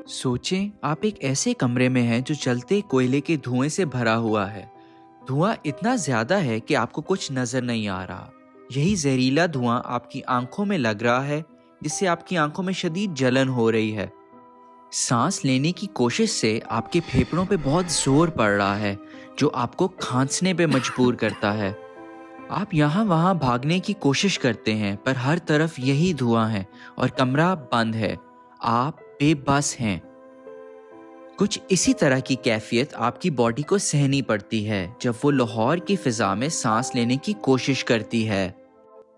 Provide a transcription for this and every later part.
सोचें आप एक ऐसे कमरे में हैं जो जलते कोयले के धुएं से भरा हुआ है। धुआं इतना ज्यादा है कि आपको कुछ नजर नहीं आ रहा। यही जहरीला धुआं आपकी आंखों में लग रहा है, जिससे आपकी आंखों में शदीद जलन हो रही है। सांस लेने की कोशिश से आपके फेफड़ों पे बहुत जोर पड़ रहा है, जो आपको खांसने पे मजबूर करता है। आप यहाँ वहाँ भागने की कोशिश करते हैं, पर हर तरफ यही धुआं है और कमरा बंद है। आप बेबस हैं। कुछ इसी तरह की कैफियत आपकी बॉडी को सहनी पड़ती है जब वो लाहौर की फिजा में सांस लेने की कोशिश करती है।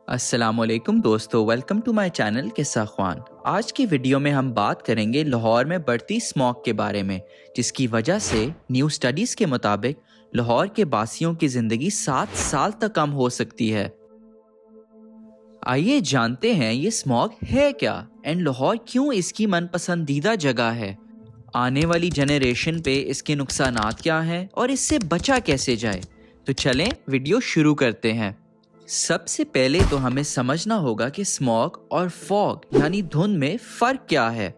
अस्सलामुअलैकुम दोस्तों, वेलकम टू माय चैनल किस्सा ख्वान। आज की वीडियो में हम बात करेंगे लाहौर में बढ़ती स्मॉग के बारे में, जिसकी वजह से न्यू स्टडीज के मुताबिक लाहौर के बासियों की जिंदगी 7 साल तक कम हो सकती है। आइए जानते हैं ये स्मॉग है क्या एंड लाहौर क्यों इसकी मनपसंदीदा जगह है। आने वाली जनरेशन पे इसके नुकसानात क्या हैं और इससे बचा कैसे जाए। तो चलें वीडियो शुरू करते हैं। सबसे पहले तो हमें समझना होगा कि स्मॉग और फॉग यानी धुंध में फ़र्क क्या है।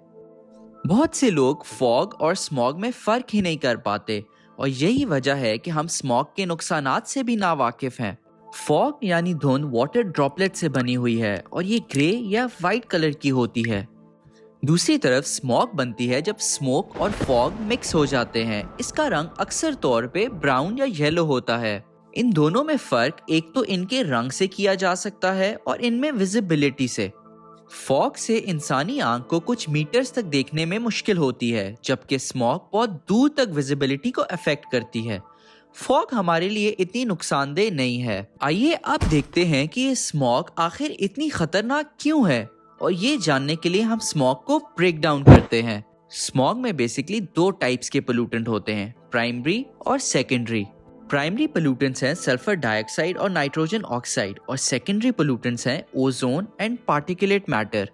बहुत से लोग फॉग और स्मॉग में फ़र्क ही नहीं कर पाते और यही वजह है कि हम स्मॉग के नुकसानात से भी नावाकिफ हैं। फॉग यानी धुंध वाटर ड्रॉपलेट से बनी हुई है और ये ग्रे या वाइट कलर की होती है। दूसरी तरफ स्मॉग बनती है जब स्मोक और फॉग मिक्स हो जाते हैं। इसका रंग अक्सर तौर पे ब्राउन या येलो होता है। इन दोनों में फर्क एक तो इनके रंग से किया जा सकता है और इनमें विजिबिलिटी से। फॉग से इंसानी आंख को कुछ मीटर्स तक देखने में मुश्किल होती है, जबकि स्मॉग बहुत दूर तक विजिबिलिटी को अफेक्ट करती है। फॉग हमारे लिए इतनी नुकसानदेह नहीं है। आइए अब देखते हैं कि ये स्मॉग आखिर इतनी खतरनाक क्यों है, और ये जानने के लिए हम स्मॉग को ब्रेक डाउन करते हैं। स्मॉग में बेसिकली 2 टाइप्स के पोल्यूटेंट होते हैं, प्राइमरी और सेकेंडरी। प्राइमरी पोल्यूटेंट्स हैं सल्फर डाइऑक्साइड और नाइट्रोजन ऑक्साइड, और सेकेंडरी पोल्यूटेंट्स हैं ओजोन एंड पार्टिकुलेट मैटर।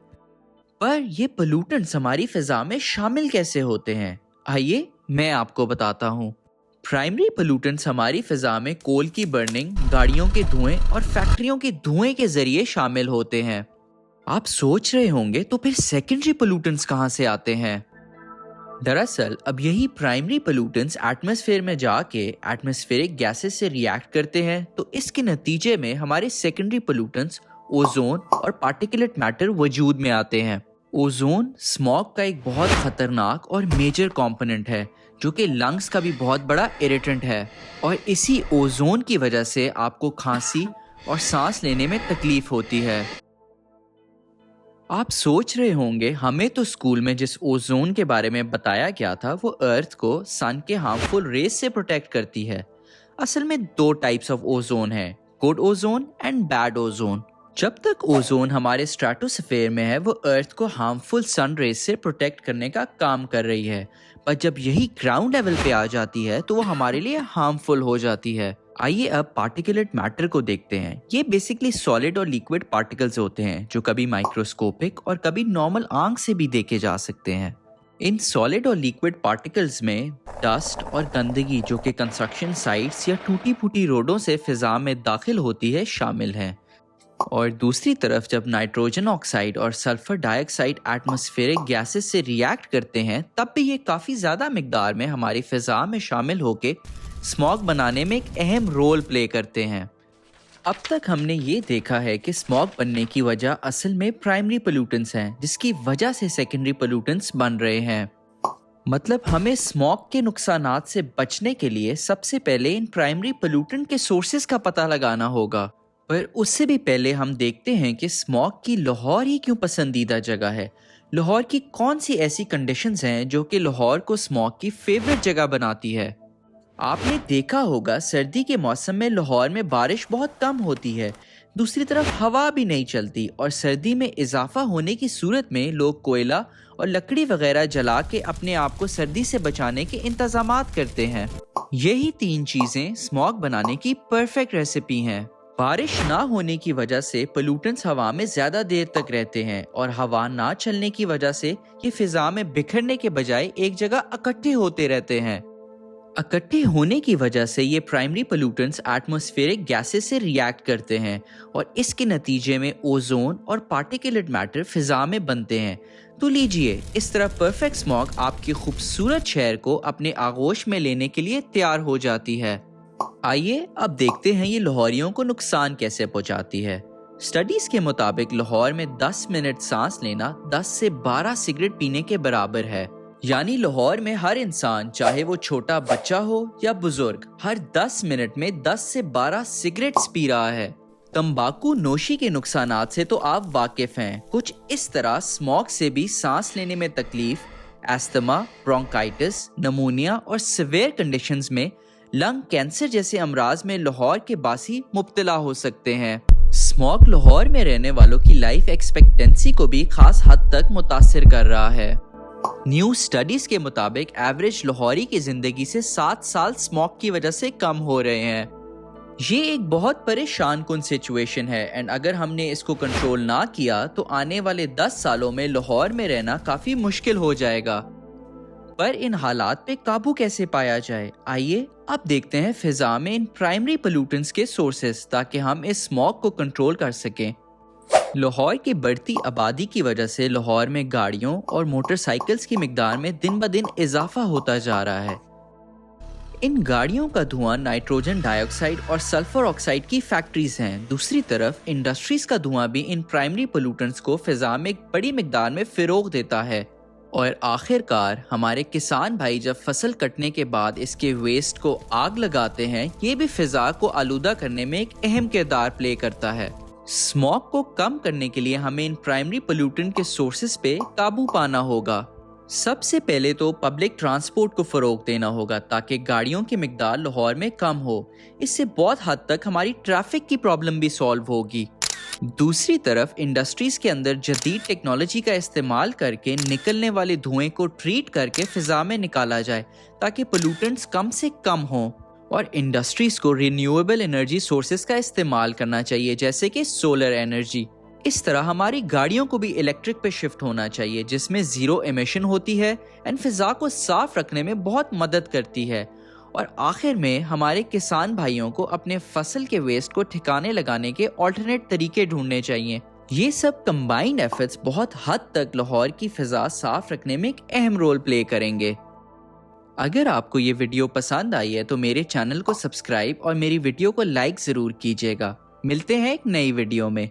पर ये पोल्यूटेंट्स हमारी फिजा में शामिल कैसे होते हैं, आइए मैं आपको बताता हूँ। प्राइमरी पोल्यूटेंट्स हमारी फिजा में कोल की बर्निंग, गाड़ियों के धुएं और फैक्ट्रियों के धुएं के जरिए शामिल होते हैं। आप सोच रहे होंगे तो फिर सेकेंडरी पोल्यूटेंट्स कहाँ से आते हैं। दरअसल अब यही प्राइमरी पोल्यूटेंट्स एटमॉस्फेयर में जाके एटमॉस्फेरिक गैसेस से रिएक्ट करते हैं, तो इसके नतीजे में हमारे सेकेंडरी पोल्यूटेंट्स ओजोन और पार्टिकुलेट मैटर वजूद में आते हैं। ओजोन स्मॉग का एक बहुत खतरनाक और मेजर कंपोनेंट है, जो कि लंग्स का भी बहुत बड़ा इरिटेंट है, और इसी ओजोन की वजह से आपको खांसी और सांस लेने में तकलीफ होती है। आप सोच रहे होंगे हमें तो स्कूल में जिस ओजोन के बारे में बताया गया था वो अर्थ को सन के हार्मफुल रेस से प्रोटेक्ट करती है। असल में 2 टाइप्स ऑफ ओजोन है, good ozone and bad ozone. जब तक ओजोन हमारे स्ट्रेटोस्फीयर में है वो अर्थ को हार्मफुल सन रेस से प्रोटेक्ट करने का काम कर रही है, पर जब यही ग्राउंड लेवल पे आ जाती है तो वो हमारे लिए हार्मफुल हो जाती है। आइए अब पार्टिकुलेट मैटर को देखते हैं। ये बेसिकली सॉलिड और लिक्विड पार्टिकल्स होते हैं जो कभी माइक्रोस्कोपिक और कभी नॉर्मल आंख से भी देखे जा सकते हैं। इन सॉलिड और लिक्विड पार्टिकल्स में डस्ट और गंदगी जो कि कंस्ट्रक्शन साइट्स या टूटी फूटी रोडों से फिजा में दाखिल होती है शामिल है। और दूसरी तरफ जब नाइट्रोजन ऑक्साइड और सल्फर डाइऑक्साइड एटमॉस्फेरिक गैसेस से रिएक्ट करते हैं, तब भी ये काफ़ी ज़्यादा मिकदार में हमारी फिजा में शामिल होकर स्मॉग बनाने में एक अहम रोल प्ले करते हैं। अब तक हमने ये देखा है कि स्मॉग बनने की वजह असल में प्राइमरी पोल्यूटेंट्स हैं, जिसकी वजह से सेकेंडरी पोल्यूटेंट्स बन रहे हैं। मतलब हमें स्मॉग के नुकसानात से बचने के लिए सबसे पहले इन प्राइमरी पोल्यूटेंट के सोर्सेज का पता लगाना होगा। पर उससे भी पहले हम देखते हैं कि स्मॉग की लाहौर ही क्यों पसंदीदा जगह है। लाहौर की कौन सी ऐसी कंडीशंस हैं जो कि लाहौर को स्मॉग की फेवरेट जगह बनाती है। आपने देखा होगा सर्दी के मौसम में लाहौर में बारिश बहुत कम होती है, दूसरी तरफ हवा भी नहीं चलती, और सर्दी में इजाफा होने की सूरत में लोग कोयला और लकड़ी वगैरह जला के अपने आप को सर्दी से बचाने के इंतजामात करते हैं। यही 3 चीज़ें स्मॉग बनाने की परफेक्ट रेसिपी हैं। बारिश ना होने की वजह से पोल्यूटेंट्स हवा में ज़्यादा देर तक रहते हैं, और हवा ना चलने की वजह से ये फिजा में बिखरने के बजाय एक जगह इकट्ठे होते रहते हैं। इकट्ठे होने की वजह से ये प्राइमरी पोल्यूटेंट्स एटमॉस्फेरिक गैसेस से रिएक्ट करते हैं और इसके नतीजे में ओजोन और पार्टिकुलेट मैटर फिजा में बनते हैं। तो लीजिए, इस तरह परफेक्ट स्मॉग आपकी खूबसूरत शहर को अपने आगोश में लेने के लिए तैयार हो जाती है। आइए अब देखते हैं ये लाहौरियों को नुकसान कैसे पहुंचाती है। स्टडीज के मुताबिक लाहौर में 10 मिनट सांस लेना 10 से 12 सिगरेट पीने के बराबर है। यानी लाहौर में हर इंसान, चाहे वो छोटा बच्चा हो या बुजुर्ग, हर 10 मिनट में 10 से 12 सिगरेट्स पी रहा है। तंबाकू नोशी के नुकसानात से तो आप वाकिफ हैं। कुछ इस तरह स्मोक से भी सांस लेने में तकलीफ, एस्थमा, ब्रोंकाइटिस, नमूनिया और सिवियर कंडीशंस में लंग कैंसर जैसे अमराज में लाहौर के बासी मुब्तला हो सकते हैं। स्मोक लाहौर में रहने वालों की लाइफ एक्सपेक्टेंसी को भी खास हद तक मुतासिर कर रहा है। न्यू स्टडीज के मुताबिक एवरेज लाहौरी की जिंदगी से 7 साल स्मोक की वजह से कम हो रहे हैं। ये एक बहुत परेशान कुन सिचुएशन है एंड अगर हमने इसको कंट्रोल ना किया तो आने वाले 10 सालों में लाहौर में रहना काफी मुश्किल हो जाएगा। पर इन हालात पे काबू कैसे पाया जाए? आइए अब देखते हैं फिजा में इन प्राइमरी पोल्यूटेंट्स के सोर्सेस, ताकि हम इस स्मोक को कंट्रोल कर सकें। लाहौर की बढ़ती आबादी की वजह से लाहौर में गाड़ियों और मोटरसाइकिल्स की मिकदार में दिन ब दिन इजाफा होता जा रहा है। इन गाड़ियों का धुआं नाइट्रोजन डाइऑक्साइड और सल्फर ऑक्साइड की फैक्ट्रीज हैं। दूसरी तरफ इंडस्ट्रीज का धुआं भी इन प्राइमरी पोल्यूटेंट्स को फिजा में बड़ी मिकदार में फिरोग देता है। और आखिरकार हमारे किसान भाई जब फसल कटने के बाद इसके वेस्ट को आग लगाते हैं, ये भी फिजा को आलूदा करने में एक अहम किरदार प्ले करता है। स्मोक को कम करने के लिए हमें इन प्राइमरी पोल्यूटेंट के सोर्सेस पे काबू पाना होगा। सबसे पहले तो पब्लिक ट्रांसपोर्ट को फरोग देना होगा ताकि गाड़ियों की मिकदार लाहौर में कम हो। इससे बहुत हद तक हमारी ट्रैफिक की प्रॉब्लम भी सॉल्व होगी। दूसरी तरफ इंडस्ट्रीज के अंदर जदीद टेक्नोलॉजी का इस्तेमाल करके निकलने वाले धुएं को ट्रीट करके फिजा में निकाला जाए ताकि पोल्यूटेंट्स कम से कम हों। और इंडस्ट्रीज को रिन्यूएबल एनर्जी सोर्सेज का इस्तेमाल करना चाहिए, जैसे कि सोलर एनर्जी। इस तरह हमारी गाड़ियों को भी इलेक्ट्रिक पे शिफ्ट होना चाहिए, जिसमें जीरो एमिशन होती है एंड फिजा को साफ रखने में बहुत मदद करती है। और आखिर में हमारे किसान भाइयों को अपने फसल के वेस्ट को ठिकाने लगाने के ऑल्टरनेट तरीके ढूंढने चाहिए। ये सब कंबाइंड एफर्ट्स बहुत हद तक लाहौर की फिजा साफ रखने में एक अहम रोल प्ले करेंगे। अगर आपको ये वीडियो पसंद आई है तो मेरे चैनल को सब्सक्राइब और मेरी वीडियो को लाइक ज़रूर कीजिएगा। मिलते हैं एक नई वीडियो में।